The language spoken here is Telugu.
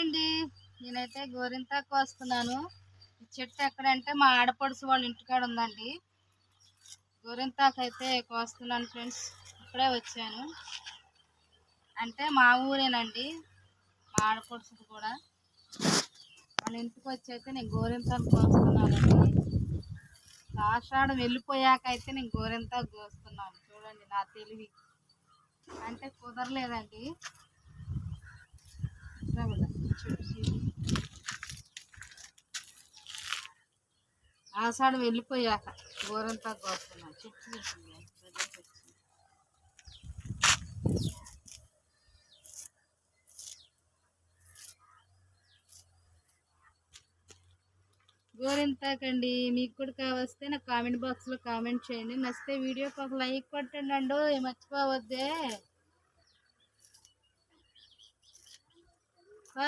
అండి. నేనైతే గోరింటాకు కోస్తున్నాను. ఈ చెట్టు ఎక్కడంటే మా ఆడపడుచు వాళ్ళ ఇంటికాడ ఉందండి. గోరింటాకు అయితే కోస్తున్నాను ఫ్రెండ్స్. ఇప్పుడే వచ్చాను. అంటే మా ఊరేనండి. మా ఆడపడుచుది కూడా. వాళ్ళ ఇంటికి వచ్చి అయితే నేను గోరింటాకు కోస్తున్నానండి. ఆషాఢం వెళ్ళిపోయాక అయితే నేను గోరింటాకు కోస్తున్నాను. చూడండి నా తెలివి. అంటే కుదరలేదండి. ఆషాఢం వెళ్ళిపోయాక గోరంతాకు కోస్తున్నాను. చెట్టు గోరింతాకండి. మీకు కూడా కావస్తే నా కామెంట్ బాక్స్లో కామెంట్ చేయండి. నచ్చితే వీడియోకి ఒక లైక్ కొట్టండి అండి, మర్చిపోవద్దే.